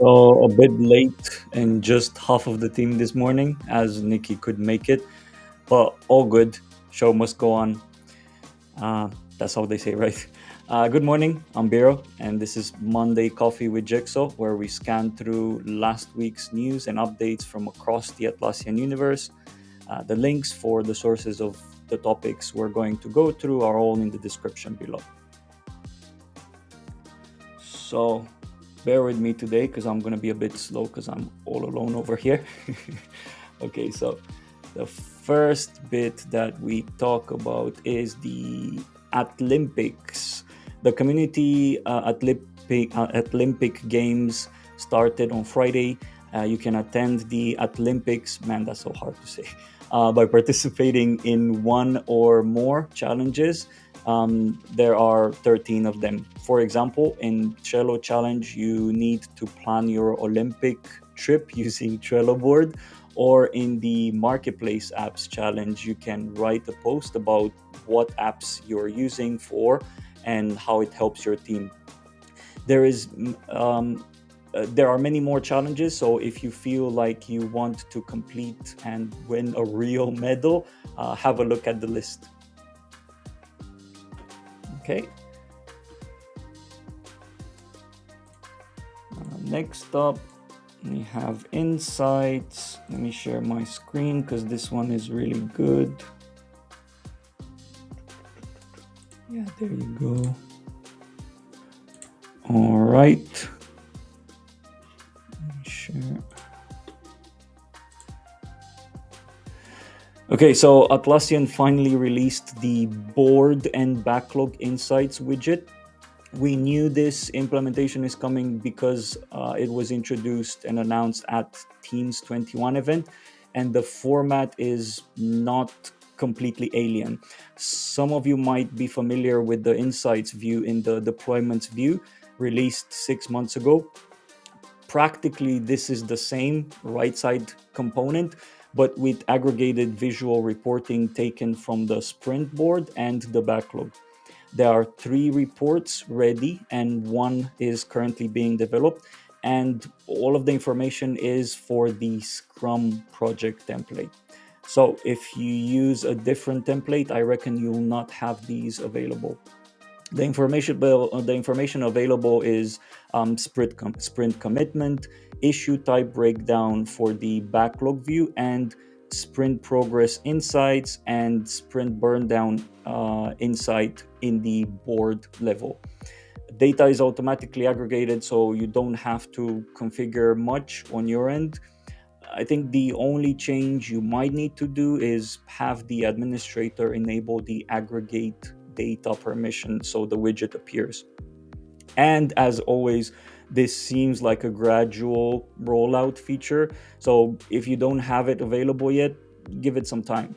So a bit late and just half of the team this morning as Nikki could make it, but all good. Show must go on. That's how they say, right? Good morning. I'm Biro, and this is Monday Coffee with Jexo, where we scan through last week's news and updates from across the Atlassian universe. The links for the sources of the topics we're going to go through are all in the description below. So bear with me today because I'm going to be a bit slow because I'm all alone over here. Okay, so the first bit that we talk about is the Atlympics. The community Atlympic Games started on Friday. You can attend the Atlympics, man, that's so hard to say, by participating in one or more challenges. There are 13 of them. For example, in Trello Challenge, you need to plan your Olympic trip using Trello board, or in the Marketplace Apps Challenge, you can write a post about what apps you're using for and how it helps your team. There is there are many more challenges, so if you feel like you want to complete and win a real medal, have a look at the list. Okay. Next up, we have insights. Let me share my screen because this one is really good. Yeah, there you go. All right. Let me share. Okay, so Atlassian finally released the board and backlog insights widget. We knew this implementation is coming because it was introduced and announced at Teams 21 event, and the format is not completely alien. Some of you might be familiar with the insights view in the deployments view released 6 months ago. Practically, this is the same right side component, but with aggregated visual reporting taken from the sprint board and the backlog. There are 3 reports ready and 1 is currently being developed, and all of the information is for the Scrum project template. So if you use a different template, I reckon you will not have these available. The information available is sprint commitment, issue type breakdown for the backlog view, and sprint progress insights and sprint burn down insight in the board level. Data is automatically aggregated, so you don't have to configure much on your end. I think the only change you might need to do is have the administrator enable the aggregate data permission so the widget appears. And as always, this seems like a gradual rollout feature. So if you don't have it available yet, give it some time.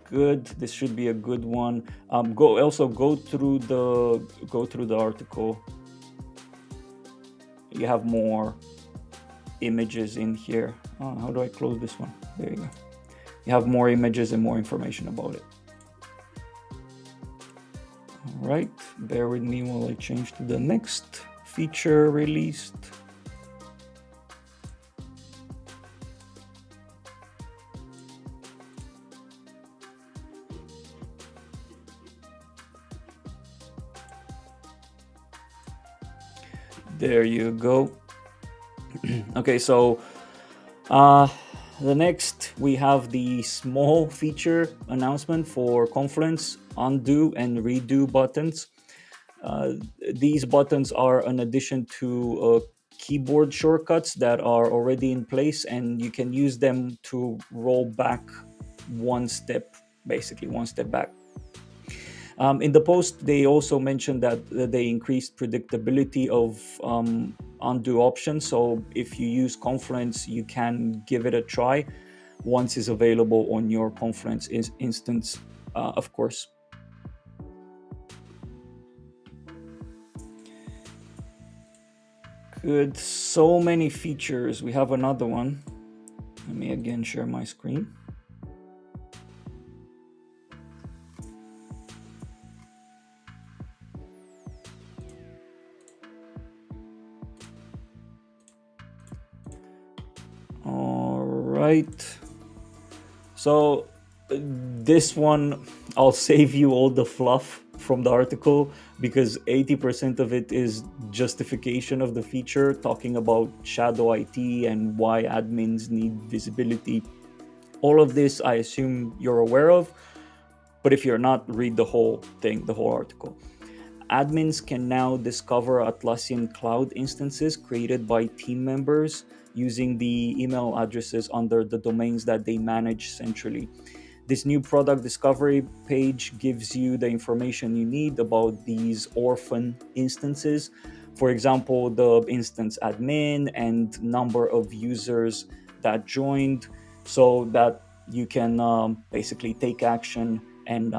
Good. This should be a good one. Go through the article. You have more images in here. How do I close this one? There you go. You have more images and more information about it. All right, bear with me while I change to the next feature released. There you go. Okay, so the next we have the small feature announcement for Confluence undo and redo buttons. These buttons are an addition to keyboard shortcuts that are already in place, and you can use them to roll back one step back. In the post, they also mentioned that they increased predictability of undo options. So if you use Confluence, you can give it a try once it's available on your Confluence instance, of course. Good. So many features. We have another one. Let me again share my screen. right. So this one, I'll save you all the fluff from the article because 80% of it is justification of the feature, talking about shadow IT and why admins need visibility. All of this, I assume you're aware of, but if you're not, read the whole thing, the whole article. Admins can now discover Atlassian Cloud instances created by team members using the email addresses under the domains that they manage centrally. This new product discovery page gives you the information you need about these orphan instances. For example, the instance admin and number of users that joined, so that you can basically take action and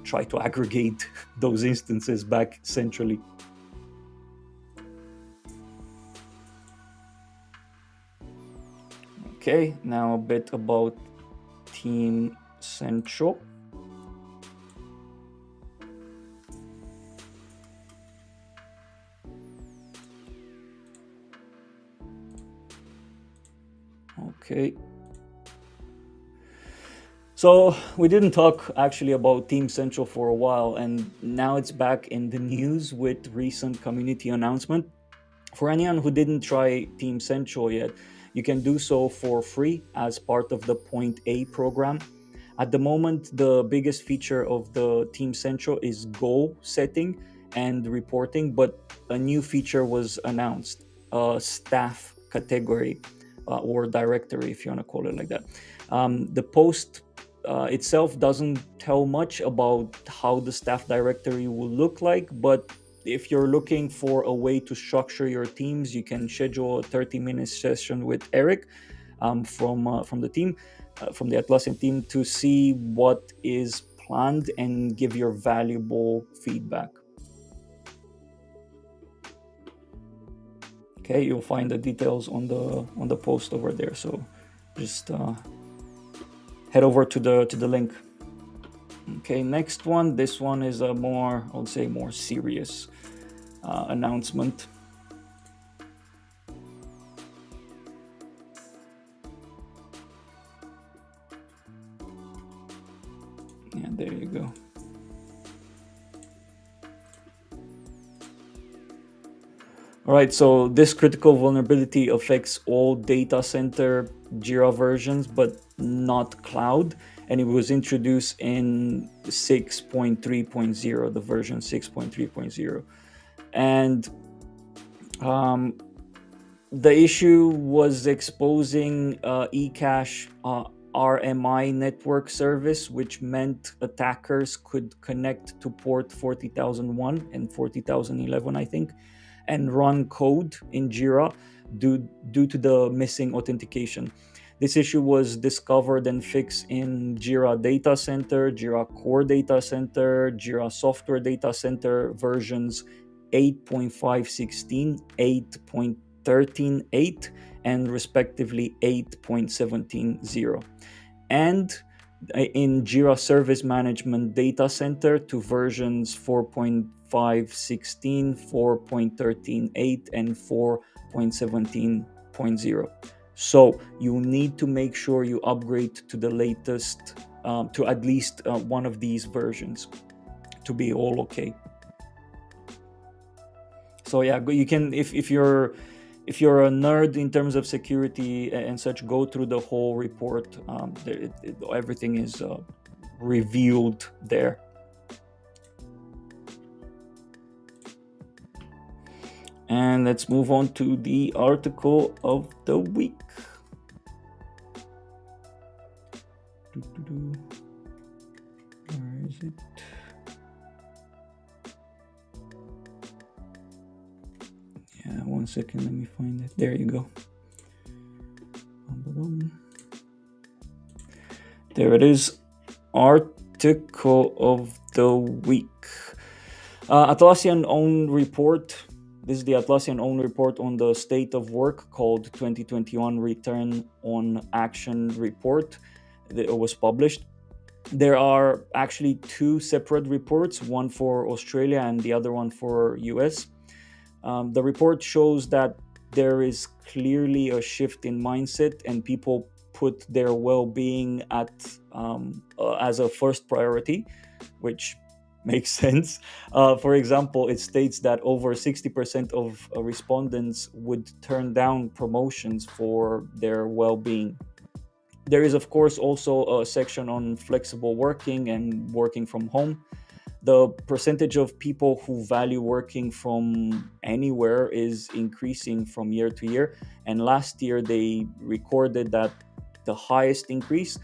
try to aggregate those instances back centrally. Okay, now a bit about Team Central. Okay. So we didn't talk actually about Team Central for a while, and now it's back in the news with recent community announcement. For anyone who didn't try Team Central yet, you can do so for free as part of the Point A program. At the moment, the biggest feature of the Team Central is goal setting and reporting, but a new feature was announced, a staff category or directory, if you want to call it like that. The post itself doesn't tell much about how the staff directory will look like, but if you're looking for a way to structure your teams, you can schedule a 30-minute session with Eric from the team, from the Atlassian team, to see what is planned and give your valuable feedback. Okay, you'll find the details on the post over there. So just head over to the link. Okay, next one. This one is a more, I would say, more serious announcement. Yeah, there you go. All right, so this critical vulnerability affects all data center Jira versions, but not cloud. And it was introduced in 6.3.0, the version 6.3.0. And the issue was exposing eCache RMI network service, which meant attackers could connect to port 40,001 and 40,011, I think, and run code in Jira due to the missing authentication. This issue was discovered and fixed in Jira Data Center, Jira Core Data Center, Jira Software Data Center versions 8.516, 8.13.8, and respectively 8.17.0. And in Jira Service Management Data Center to versions 4.516, 4.13.8, and 4.17.0. So you need to make sure you upgrade to the latest, to at least one of these versions to be all okay. So yeah, you can, if you're a nerd in terms of security and such, go through the whole report. Everything is revealed there. And let's move on to the article of the week. Where is it? Yeah, 1 second, let me find it. There you go. There it is. Article of the week. Atlassian own report. This is the Atlassian own report on the state of work called 2021 Return on Action Report. It was published. There are actually two separate reports, one for Australia and the other one for US. The report shows that there is clearly a shift in mindset and people put their well-being at as a first priority, which makes sense. For example, it states that over 60% of respondents would turn down promotions for their well-being. There is, of course, also a section on flexible working and working from home. The percentage of people who value working from anywhere is increasing from year to year. And last year, they recorded that the highest increase.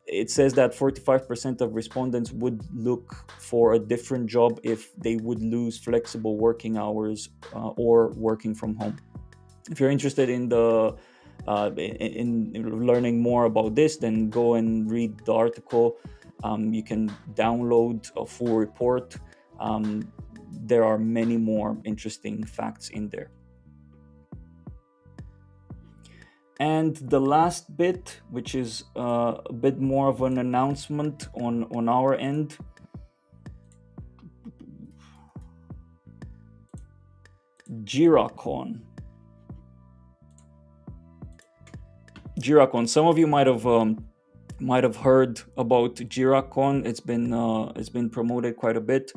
It says that 45% of respondents would look for a different job if they would lose flexible working hours or working from home. If you're interested in learning more about this, then go and read the article. You can download a full report. There are many more interesting facts in there. And the last bit, which is a bit more of an announcement on our end. JiraCon. JiraCon. Some of you might have heard about JiraCon. It's been promoted quite a bit.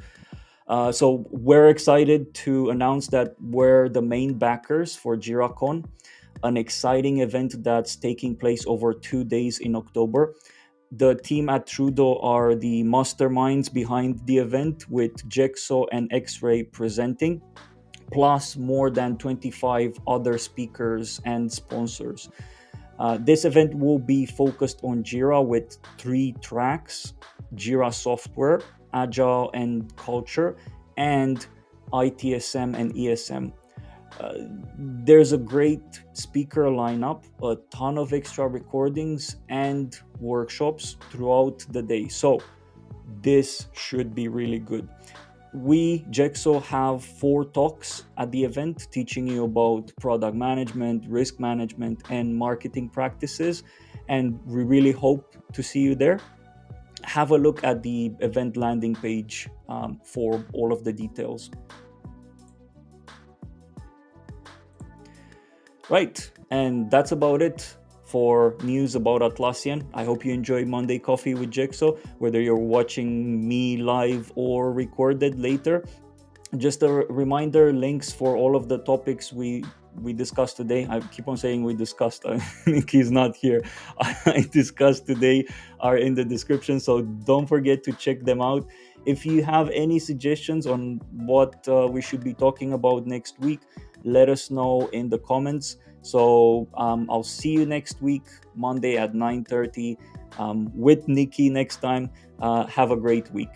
So we're excited to announce that we're the main backers for JiraCon, an exciting event that's taking place over 2 days in October. The team at Trudeau are the masterminds behind the event, with Jexo and X-Ray presenting, plus more than 25 other speakers and sponsors. This event will be focused on Jira with 3 tracks: Jira software, agile and culture, and ITSM and ESM. There's a great speaker lineup, a ton of extra recordings and workshops throughout the day. So this should be really good. We, Jexo, have 4 talks at the event teaching you about product management, risk management, and marketing practices. And we really hope to see you there. Have a look at the event landing page for all of the details. Right, and that's about it for news about Atlassian. I hope you enjoy Monday Coffee with Jexo, whether you're watching me live or recorded later. Just a reminder, links for all of the topics we discussed today. I keep on saying we discussed. Nikki's not here. I discussed today are in the description, so don't forget to check them out. If you have any suggestions on what we should be talking about next week, let us know in the comments. So I'll see you next week, Monday at 9:30 with Nikki next time. Have a great week.